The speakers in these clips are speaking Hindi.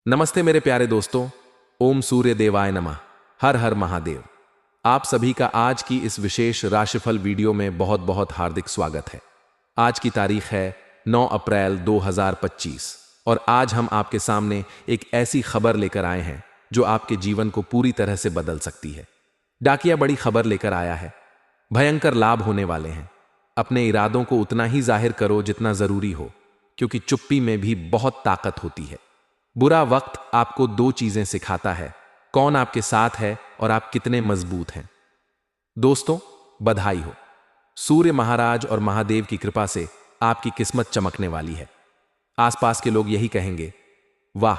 नमस्ते मेरे प्यारे दोस्तों। ओम सूर्य देवाय नमः। हर हर महादेव। आप सभी का आज की इस विशेष राशिफल वीडियो में बहुत बहुत हार्दिक स्वागत है। आज की तारीख है 9 अप्रैल 2025 और आज हम आपके सामने एक ऐसी खबर लेकर आए हैं जो आपके जीवन को पूरी तरह से बदल सकती है। डाकिया बड़ी खबर लेकर आया है। भयंकर लाभ होने वाले हैं। अपने इरादों को उतना ही जाहिर करो जितना जरूरी हो, क्योंकि चुप्पी में भी बहुत ताकत होती है। बुरा वक्त आपको दो चीजें सिखाता है: कौन आपके साथ है और आप कितने मजबूत हैं। दोस्तों, बधाई हो। सूर्य महाराज और महादेव की कृपा से आपकी किस्मत चमकने वाली है। आसपास के लोग यही कहेंगे, वाह,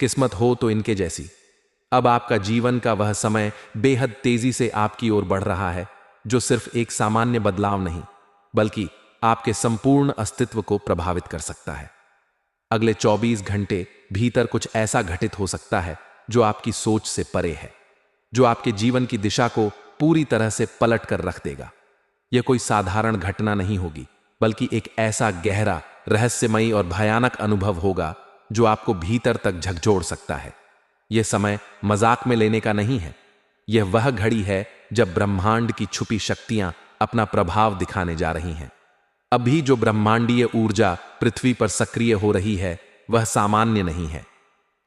किस्मत हो तो इनके जैसी। अब आपका जीवन का वह समय बेहद तेजी से आपकी ओर बढ़ रहा है, जो सिर्फ एक सामान्य बदलाव नहीं, बल्कि आपके संपूर्ण अस्तित्व को प्रभावित कर सकता है। अगले 24 घंटे भीतर कुछ ऐसा घटित हो सकता है जो आपकी सोच से परे है, जो आपके जीवन की दिशा को पूरी तरह से पलट कर रख देगा। यह कोई साधारण घटना नहीं होगी, बल्कि एक ऐसा गहरा, रहस्यमयी और भयानक अनुभव होगा जो आपको भीतर तक झकझोर सकता है। यह समय मजाक में लेने का नहीं है। यह वह घड़ी है जब ब्रह्मांड की छुपी शक्तियां अपना प्रभाव दिखाने जा रही हैं। अभी जो ब्रह्मांडीय ऊर्जा पृथ्वी पर सक्रिय हो रही है, वह सामान्य नहीं है।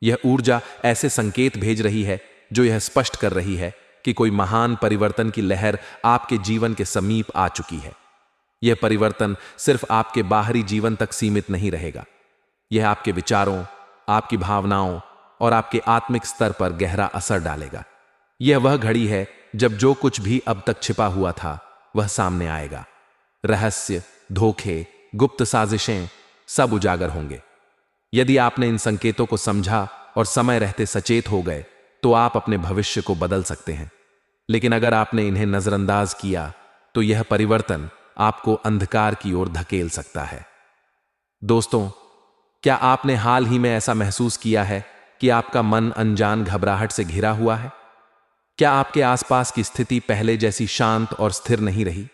यह ऊर्जा ऐसे संकेत भेज रही है जो यह स्पष्ट कर रही है कि कोई महान परिवर्तन की लहर आपके जीवन के समीप आ चुकी है। यह परिवर्तन सिर्फ आपके बाहरी जीवन तक सीमित नहीं रहेगा। यह आपके विचारों, आपकी भावनाओं और आपके आत्मिक स्तर पर गहरा असर डालेगा। यह वह घड़ी है जब जो कुछ भी अब तक छिपा हुआ था, वह सामने आएगा। रहस्य, धोखे, गुप्त साजिशें सब उजागर होंगे। यदि आपने इन संकेतों को समझा और समय रहते सचेत हो गए, तो आप अपने भविष्य को बदल सकते हैं। लेकिन अगर आपने इन्हें नजरअंदाज किया, तो यह परिवर्तन आपको अंधकार की ओर धकेल सकता है। दोस्तों, क्या आपने हाल ही में ऐसा महसूस किया है कि आपका मन अनजान घबराहट से घिरा हुआ है? क्या आपके आसपास की स्थिति पहले जैसी शांत और स्थिर नहीं रही?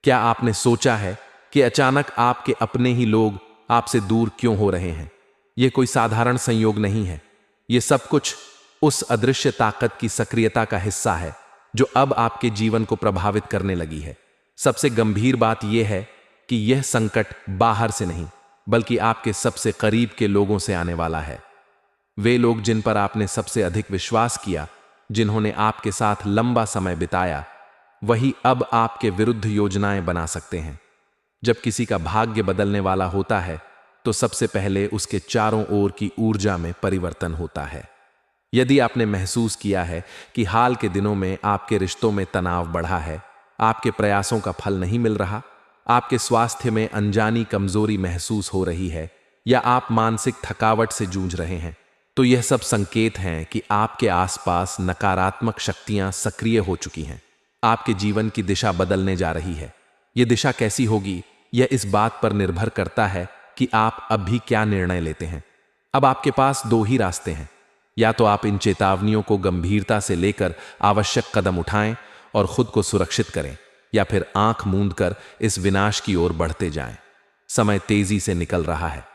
क्या आपने सोचा है कि अचानक आपके अपने ही लोग आपसे दूर क्यों हो रहे हैं? यह कोई साधारण संयोग नहीं है। यह सब कुछ उस अदृश्य ताकत की सक्रियता का हिस्सा है जो अब आपके जीवन को प्रभावित करने लगी है। सबसे गंभीर बात यह है कि यह संकट बाहर से नहीं, बल्कि आपके सबसे करीब के लोगों से आने वाला है। वे लोग जिन पर आपने सबसे अधिक विश्वास किया, जिन्होंने आपके साथ लंबा समय बिताया, वही अब आपके विरुद्ध योजनाएं बना सकते हैं। जब किसी का भाग्य बदलने वाला होता है, तो सबसे पहले उसके चारों ओर की ऊर्जा में परिवर्तन होता है। यदि आपने महसूस किया है कि हाल के दिनों में आपके रिश्तों में तनाव बढ़ा है, आपके प्रयासों का फल नहीं मिल रहा, आपके स्वास्थ्य में अनजानी कमजोरी महसूस हो रही है, या आप मानसिक थकावट से जूझ रहे हैं, तो यह सब संकेत हैं कि आपके आसपास नकारात्मक शक्तियां सक्रिय हो चुकी हैं। आपके जीवन की दिशा बदलने जा रही है। यह दिशा कैसी होगी, यह इस बात पर निर्भर करता है कि आप अभी क्या निर्णय लेते हैं। अब आपके पास दो ही रास्ते हैं। या तो आप इन चेतावनियों को गंभीरता से लेकर आवश्यक कदम उठाएं और खुद को सुरक्षित करें, या फिर आंख मूंद कर इस विनाश की ओर बढ़ते जाएं। समय तेजी से निकल रहा है।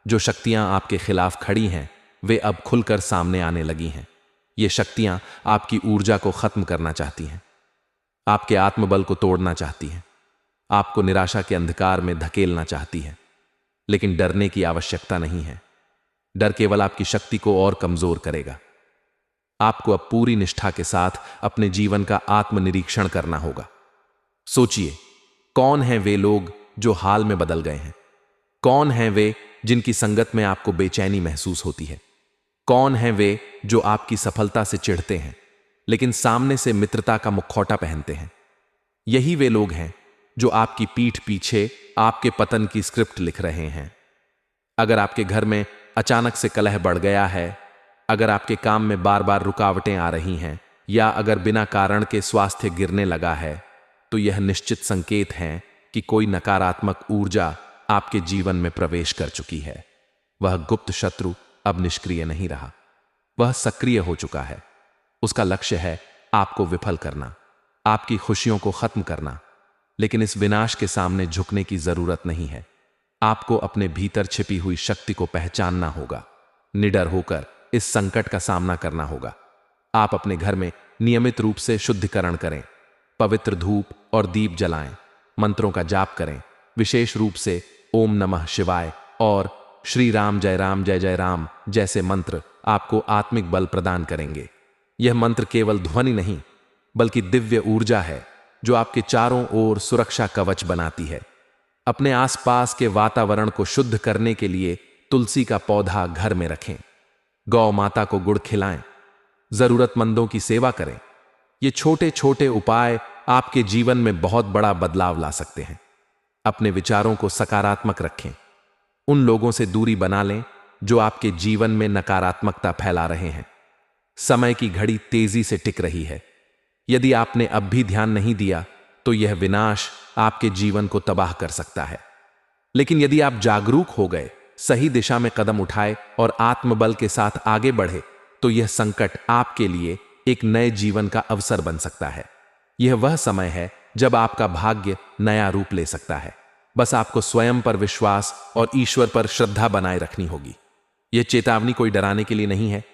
जो शक्तियां आपके खिलाफ खड़ी हैं, वे अब खुलकर सामने आने लगी हैं। ये शक्तियां आपकी ऊर्जा को खत्म करना चाहती हैं, आपके आत्मबल को तोड़ना चाहती हैं, आपको निराशा के अंधकार में धकेलना चाहती हैं। लेकिन डरने की आवश्यकता नहीं है। डर केवल आपकी शक्ति को और कमजोर करेगा। आपको अब पूरी निष्ठा के साथ अपने जीवन का आत्मनिरीक्षण करना होगा। सोचिए, कौन हैं वे लोग जो हाल में बदल गए हैं? कौन हैं वे जिनकी संगत में आपको बेचैनी महसूस होती है? कौन हैं वे जो आपकी सफलता से चिढ़ते हैं, लेकिन सामने से मित्रता का मुखौटा पहनते हैं? यही वे लोग हैं जो आपकी पीठ पीछे आपके पतन की स्क्रिप्ट लिख रहे हैं। अगर आपके घर में अचानक से कलह बढ़ गया है, अगर आपके काम में बार बार रुकावटें आ रही हैं, या अगर बिना कारण के स्वास्थ्य गिरने लगा है, तो यह निश्चित संकेत हैं कि कोई नकारात्मक ऊर्जा आपके जीवन में प्रवेश कर चुकी है। वह गुप्त शत्रु अब निष्क्रिय नहीं रहा, वह सक्रिय हो चुका है। उसका लक्ष्य है आपको विफल करना, आपकी खुशियों को खत्म करना। लेकिन इस विनाश के सामने झुकने की जरूरत नहीं है। आपको अपने भीतर छिपी हुई शक्ति को पहचानना होगा। निडर होकर इस संकट का सामना करना होगा। आप अपने घर में नियमित रूप से शुद्धिकरण करें, पवित्र धूप और दीप जलाएं, मंत्रों का जाप करें, विशेष रूप से ओम नमः शिवाय और श्री राम जय जय राम जैसे मंत्र आपको आत्मिक बल प्रदान करेंगे। यह मंत्र केवल ध्वनि नहीं, बल्कि दिव्य ऊर्जा है जो आपके चारों ओर सुरक्षा कवच बनाती है। अपने आसपास के वातावरण को शुद्ध करने के लिए तुलसी का पौधा घर में रखें, गौ माता को गुड़ खिलाएं, जरूरतमंदों की सेवा करें। ये छोटे छोटे उपाय आपके जीवन में बहुत बड़ा बदलाव ला सकते हैं। अपने विचारों को सकारात्मक रखें, उन लोगों से दूरी बना लें जो आपके जीवन में नकारात्मकता फैला रहे हैं। समय की घड़ी तेजी से टिक रही है। यदि आपने अब भी ध्यान नहीं दिया तो यह विनाश आपके जीवन को तबाह कर सकता है। लेकिन यदि आप जागरूक हो गए, सही दिशा में कदम उठाए और आत्मबल के साथ आगे बढ़े, तो यह संकट आपके लिए एक नए जीवन का अवसर बन सकता है। यह वह समय है जब आपका भाग्य नया रूप ले सकता है। बस आपको स्वयं पर विश्वास और ईश्वर पर श्रद्धा बनाए रखनी होगी। यह चेतावनी कोई डराने के लिए नहीं है,